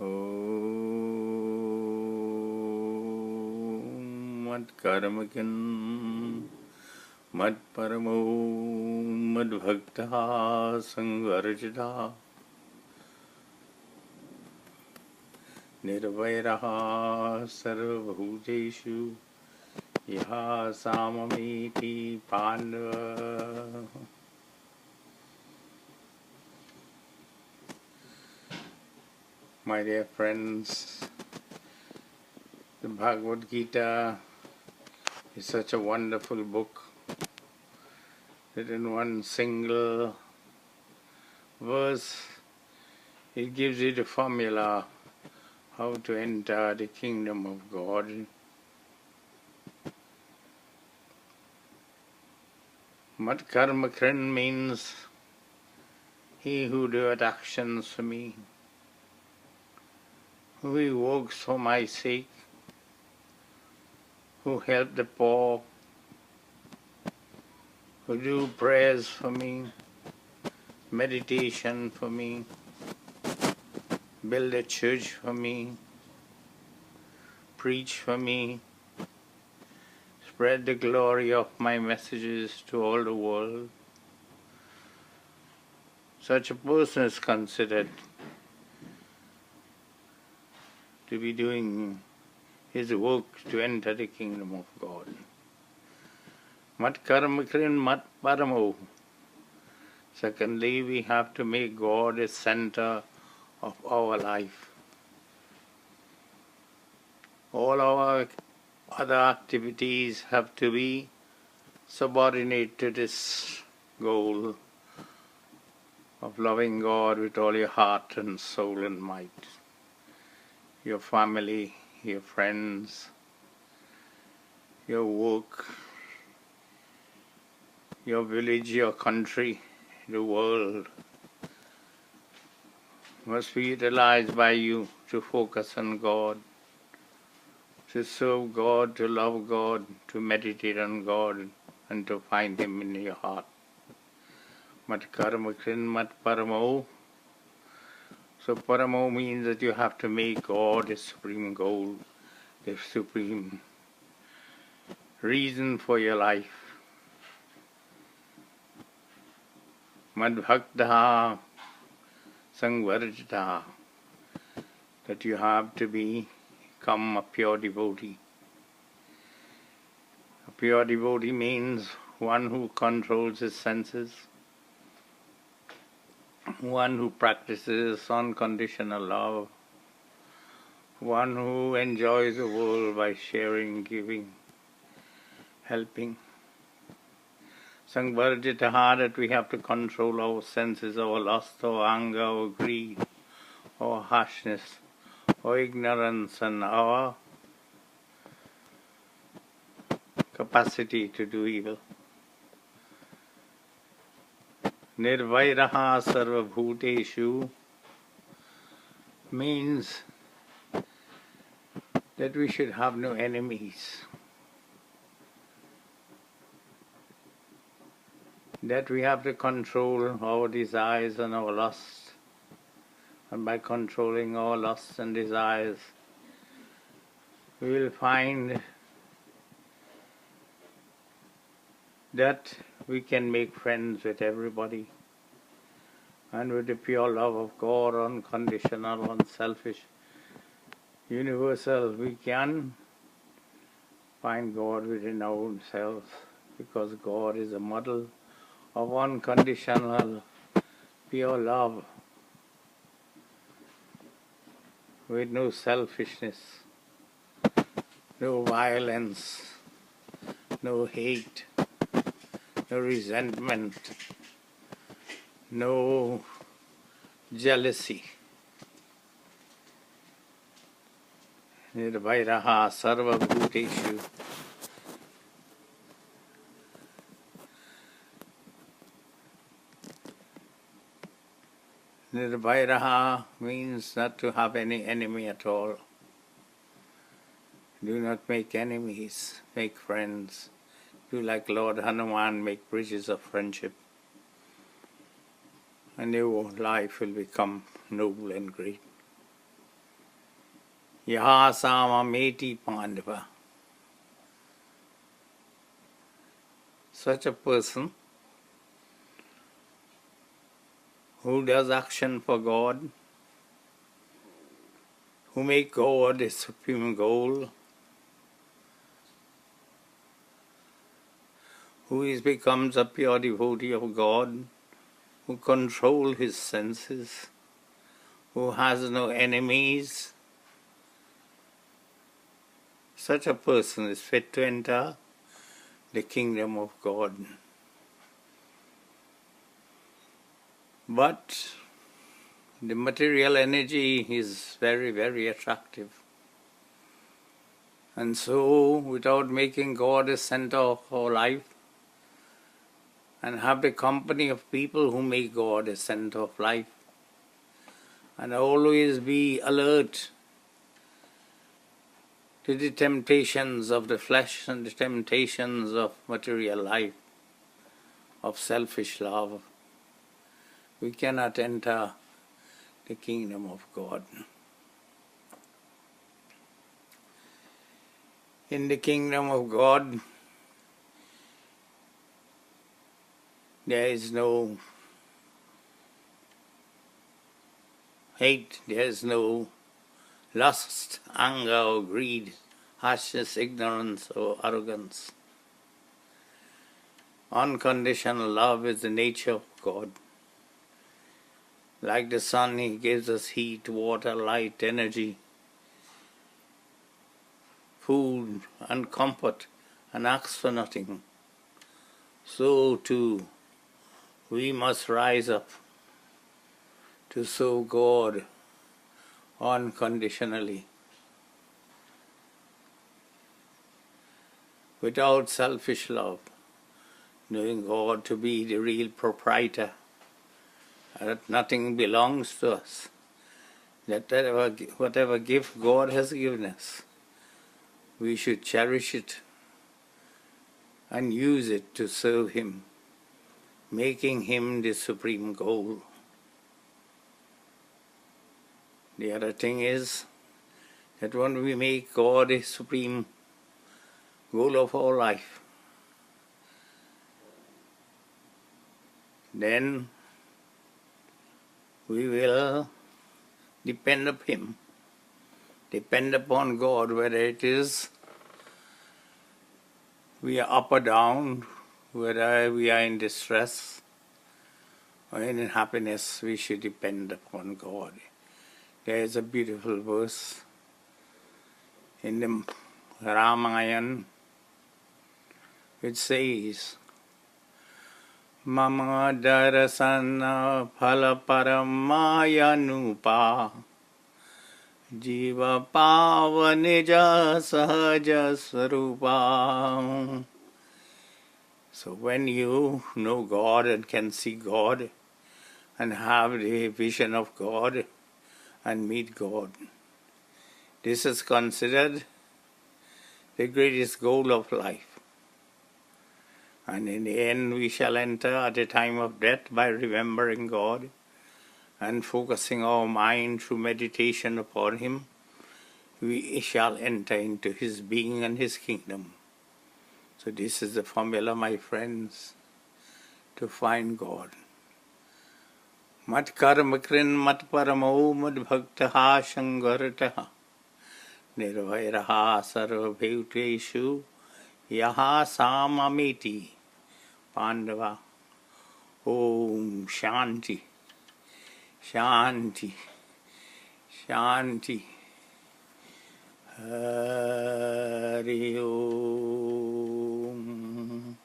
Om Mat Karmakin Mat Paramo Mad Bhakta Sangvarjita Nirvairaha Sarvabhuteshu Yaha Samamiti Pandava. My dear friends, the Bhagavad Gita is such a wonderful book that in one single verse it gives you the formula how to enter the kingdom of God. Mat karma krin means he who doeth actions for me, who works for my sake, who help the poor, who do prayers for me, meditation for me, build a church for me, preach for me, spread the glory of my messages to all the world. Such a person is considered to be doing his work to enter the kingdom of God. Mat karma krin mat paramo. Secondly, we have to make God the center of our life. All our other activities have to be subordinate to this goal of loving God with all your heart and soul and might. Your family, your friends, your work, your village, your country, the world must be utilized by you to focus on God, to serve God, to love God, to meditate on God, and to find Him in your heart. Mat karma krin mat paramo. So paramo means that you have to make God the supreme goal, the supreme reason for your life. Mad bhakta sangvarjita, that you have to become a pure devotee. A pure devotee means one who controls his senses, one who practices unconditional love, one who enjoys the world by sharing, giving, helping. Sangvarjitaha, that we have to control our senses, our lust, our anger, our greed, our harshness, our ignorance, and our capacity to do evil. Nirvairaha sarvabhuteshu means that we should have no enemies, that we have to control our desires and our lusts, and by controlling our lusts and desires we will find that we can make friends with everybody, and with the pure love of God, unconditional, unselfish, universal, we can find God within our own selves, because God is a model of unconditional, pure love, with no selfishness, no violence, no hate, no resentment, no jealousy. Nirvairaha sarvabhuteshu. Nirvairaha means not to have any enemy at all. Do not make enemies, make friends. Do like Lord Hanuman, make bridges of friendship, and your life will become noble and great. Yaha samameti Pandava. Such a person who does action for God, who make God a supreme goal, who becomes a pure devotee of God, who controls his senses, who has no enemies, such a person is fit to enter the kingdom of God. But the material energy is very, very attractive. And so, without making God a center of our life, and have the company of people who make God a center of life, and always be alert to the temptations of the flesh and the temptations of material life, of selfish love, we cannot enter the kingdom of God. In the kingdom of God, there is no hate, there is no lust, anger or greed, harshness, ignorance or arrogance. Unconditional love is the nature of God. Like the sun, He gives us heat, water, light, energy, food and comfort, and asks for nothing. So too, we must rise up to serve God unconditionally, without selfish love, knowing God to be the real proprietor, that nothing belongs to us, that whatever gift God has given us, we should cherish it and use it to serve Him, making Him the supreme goal. The other thing is that when we make God a supreme goal of our life, then we will depend upon Him, depend upon God, whether it is we are up or down, whether we are in distress or in happiness, we should depend upon God. There is a beautiful verse in the Ramayana which says, Mama darasana phala paramayanupa jiva pavanija sahaja swarupa. So when you know God and can see God and have the vision of God and meet God, this is considered the greatest goal of life. And in the end we shall enter at the time of death by remembering God and focusing our mind through meditation upon Him. We shall enter into His being and His kingdom. So this is the formula, my friends, to find God. Mat karma krin mat paramo mad bhaktaha shangarataha nirvairaha sarvabhuteshu yaha samameti Pandava. Om Shanti, Shanti, Shanti. Hari Om.